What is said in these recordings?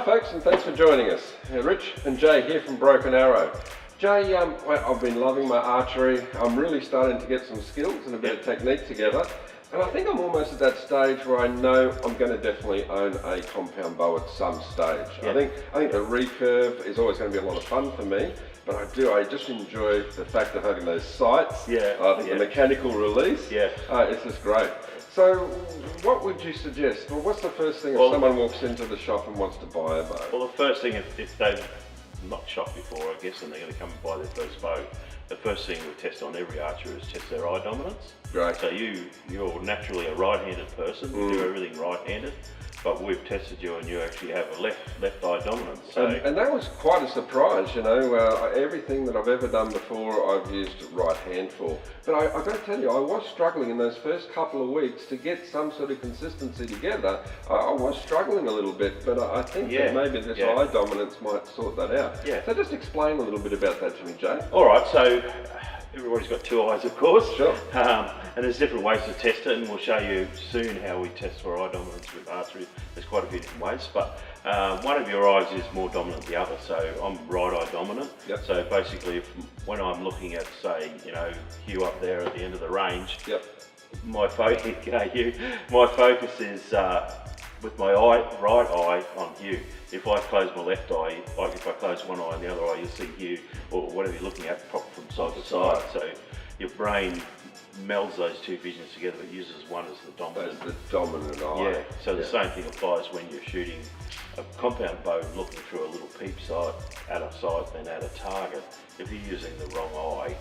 Hi folks, and thanks for joining us. Rich and Jay here from Broken Arrow. Jay, I've been loving my archery. I'm really starting to get some skills and a bit of technique together. And I think I'm almost at that stage where I know I'm going to definitely own a compound bow at some stage. I think the recurve is always going to be a lot of fun for me, but I just enjoy the fact of having those sights. I think the mechanical release, it's just great. So what would you suggest? Well, what's the first thing if someone walks into the shop and wants to buy a bow? Well, the first thing, if they've not shot before, I guess, and they're going to come and buy their first bow, the first thing we test on every archer is test their eye dominance. Right. So you're naturally a right-handed person, you do everything right-handed, but we've tested you and you actually have a left eye dominance. So and that was quite a surprise, you know. Everything that I've ever done before I've used right hand for. But I've got to tell you, I was struggling in those first couple of weeks to get some sort of consistency together. I was struggling a little bit, but I think that maybe this eye dominance might sort that out. So just explain a little bit about that to me, Jay. All right, so everybody's got two eyes, of course. Sure. And there's different ways to test it, and we'll show you soon how we test for eye dominance with archery. There's quite a few different ways, but one of your eyes is more dominant than the other. So I'm right eye dominant. So basically, when I'm looking at, say, you know, Hugh up there at the end of the range, my focus is with my right eye on Hugh. If I close my left eye, like if I close one eye and the other eye, you'll see Hugh, or whatever you're looking at, pop from side to side. So your brain melds those two visions together, but uses one as the dominant. That's the dominant eye. So the same thing applies when you're shooting a compound bow, looking through a little peep sight at a sight, then at a target. If you're using the wrong eye,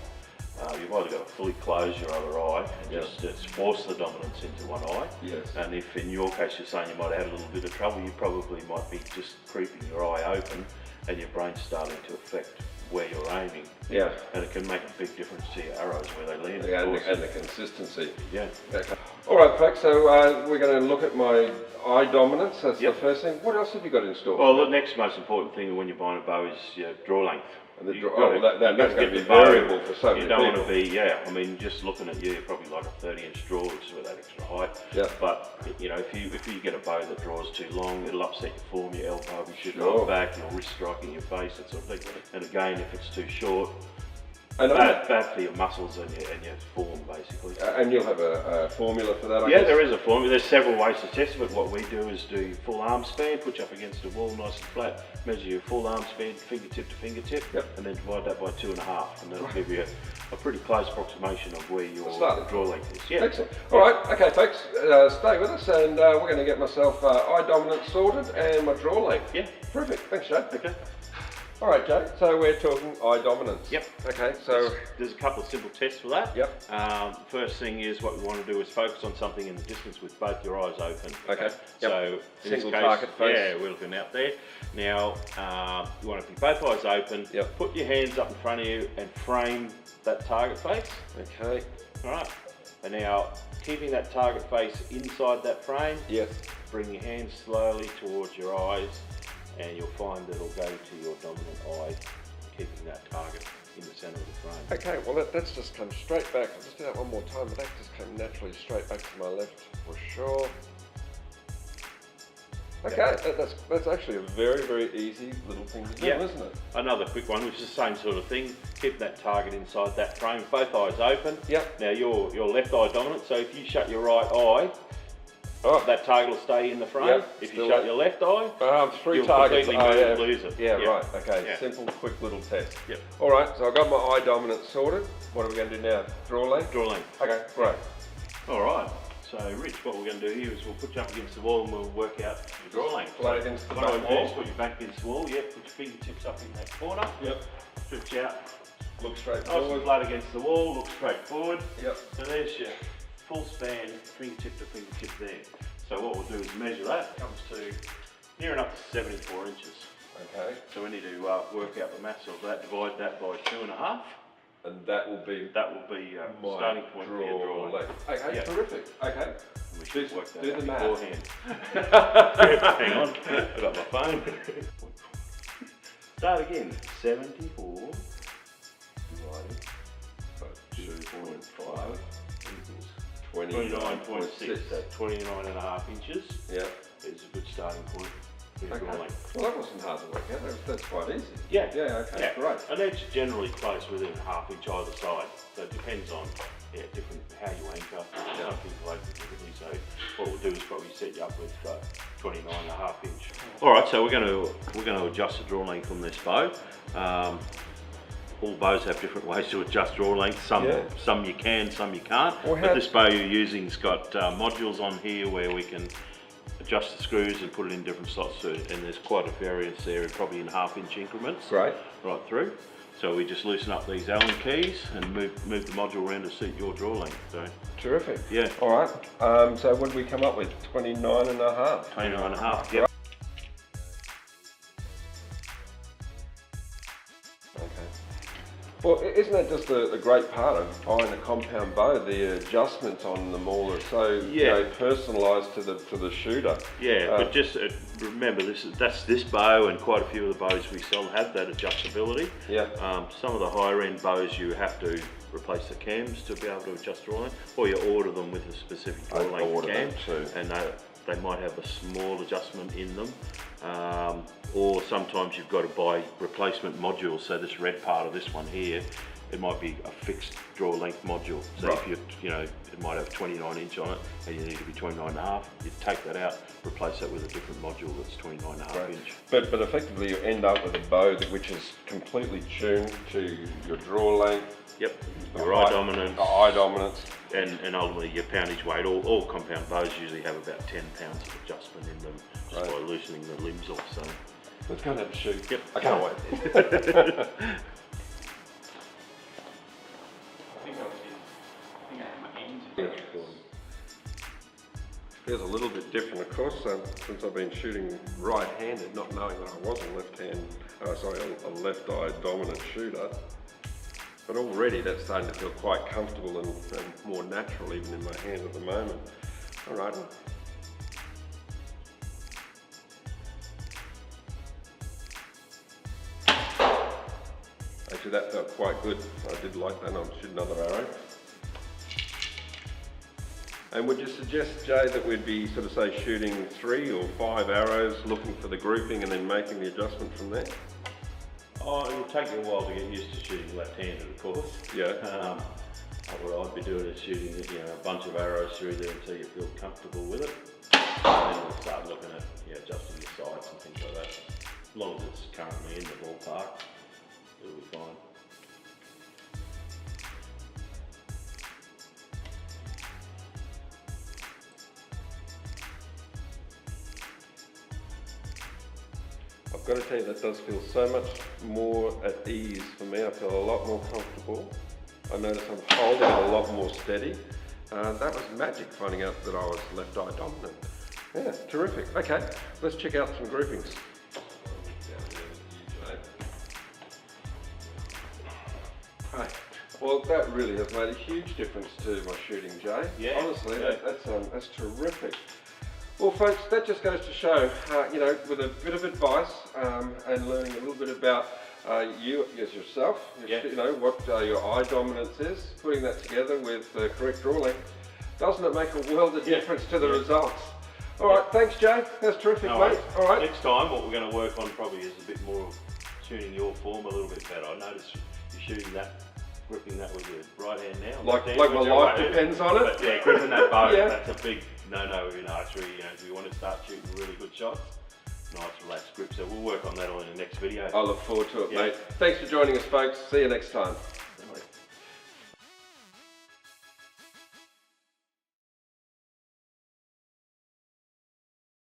you've either got to fully close your other eye and just force the dominance into one eye. And if in your case you're saying you might have had a little bit of trouble, you probably might be just creeping your eye open and your brain's starting to affect where you're aiming. And it can make a big difference to your arrows where they land. And the consistency. Okay. All right, folks, so we're going to look at my eye dominance. That's the first thing. What else have you got in store? Well, the next most important thing when you're buying a bow is your draw length. And that's going to be variable for so many people. You don't want to be, I mean, just looking at you, you're probably like a 30-inch draw, which is with that extra height. But, you know, if you get a bow that draws too long, it'll upset your form, your elbow, you should go back, your wrist striking your face, that sort of thing. And again, if it's too short, bad for your muscles and your form, basically. And you'll have a formula for that, I guess? guess? There is a formula. There's several ways to test it, but what we do is do full arm span, put you up against a wall nice and flat, measure your full arm span, fingertip to fingertip, and then divide that by 2.5, and that'll give you a pretty close approximation of where your draw length is. Excellent. All right, okay, folks, stay with us, and we're going to get myself eye dominance sorted and my draw length. Perfect. Thanks, Jay. Okay. All right, Jay, so we're talking eye dominance. Okay, so there's a couple of simple tests for that. First thing is what we want to do is focus on something in the distance with both your eyes open. So in single this case, target face. we're looking out there. Now, you want to keep both eyes open, put your hands up in front of you and frame that target face. Okay. All right. And now, keeping that target face inside that frame, bring your hands slowly towards your eyes, and you'll find that it'll go to your dominant eye, keeping that target in the centre of the frame. Okay, well that's just come straight back. I'll just do that one more time, but that just came naturally straight back to my left for sure. Okay, that's actually a very, very easy little thing to do, isn't it? Another quick one, which is the same sort of thing. Keep that target inside that frame, both eyes open. Now you're left eye dominant, so if you shut your right eye, that target will stay in the frame. If you shut your left eye, three targets, completely lose it. Right, okay, simple, quick little test. All right, so I've got my eye dominance sorted. What are we going to do now? Draw length? Draw length. Okay, great. All right, so Rich, what we're going to do here is we'll put you up against the wall and we'll work out your draw length. Flat against the back wall. Put your back against the wall, put your fingertips up in that corner. Stretch out. Look straight forward. forward. Flat against the wall, look straight forward. So there's your full span, fingertip to fingertip there. So what we'll do is measure that. It comes to near enough to 74 inches. Okay. So we need to work out the maths of that, divide that by 2.5. And that will be my starting point for your draw length. Okay, terrific. Okay. We should work that do out the math. beforehand. Hang on, I've got my phone. Start again. 74 divided by 2.5 equals 29.6. So 29.5 inches. Is a good starting point. for your draw length. Well, that wasn't hard to work out. That's quite easy. Yeah. Yeah, okay, great. And that's generally placed within a ½ inch either side. So it depends on different how you anchor. Some people anchor differently. So what we'll do is probably set you up with 29.5 inch. All right, so we're going to adjust the draw length on this bow. All bows have different ways to adjust draw length. Some you can, some you can't. But this bow you're using's got modules on here where we can adjust the screws and put it in different slots, and there's quite a variance there, probably in ½ inch increments. Great. Right through. So we just loosen up these Allen keys and move the module around to suit your draw length. So. Terrific. Yeah. All right. So what did we come up with? 29.5. 29.5. Yep. Well, isn't that just the great part of buying a compound bow? The adjustments on them all are so personalised to the shooter. Yeah, but just remember that's this bow, and quite a few of the bows we sell have that adjustability. Yeah. Some of the higher end bows you have to replace the cams to be able to adjust draw length, or you order them with a specific draw length cam, and they might have a small adjustment in them. Or sometimes you've got to buy replacement modules. So this red part of this one here, it might be a fixed draw length module. So if it might have 29 inch on it, and you need to be 29.5. You take that out, replace that with a different module that's 29.5 inch. But effectively you end up with a bow which is completely tuned to your draw length. Yep. Your eye dominance. Eye dominance. And ultimately your poundage weight. All compound bows usually have about 10 pounds of adjustment in them just by loosening the limbs off. So let's go and have a shoot. Yep. I can't wait. Feels a little bit different, of course, since I've been shooting right-handed, not knowing that I was a left-eye dominant shooter. But already that's starting to feel quite comfortable and more natural even in my hand at the moment. All right. Actually, that felt quite good. I did like that. I'll shoot another arrow. And would you suggest, Jay, that we'd be sort of say shooting 3 or 5 arrows, looking for the grouping and then making the adjustment from there? Oh, it'll take you a while to get used to shooting left-handed, of course. Yeah. What I'd be doing is shooting a bunch of arrows through there until you feel comfortable with it. And then we'll start looking at adjusting the sights and things like that. As long as it's currently in the ballpark, it'll be fine. I've got to tell you, that does feel so much more at ease for me. I feel a lot more comfortable. I notice I'm holding it a lot more steady. That was magic, finding out that I was left eye dominant. Yeah, terrific. Okay, let's check out some groupings. Well, that really has made a huge difference to my shooting, Jay. Yeah. Honestly, that's terrific. Well, folks, that just goes to show, with a bit of advice and learning a little bit about you as yourself, what your eye dominance is, putting that together with the correct draw length, doesn't it make a world of difference to the results? All right, thanks, Jay. That's terrific, mate. All right. Next time, what we're going to work on probably is a bit more of tuning your form a little bit better. I noticed you're shooting that, gripping that with your right hand now. Like my life depends on it. But yeah, gripping that bow, that's a big no-no in archery. If you want to start shooting really good shots, nice relaxed grip. So we'll work on that on in the next video. I look forward to it, mate. Thanks for joining us, folks. See you next time.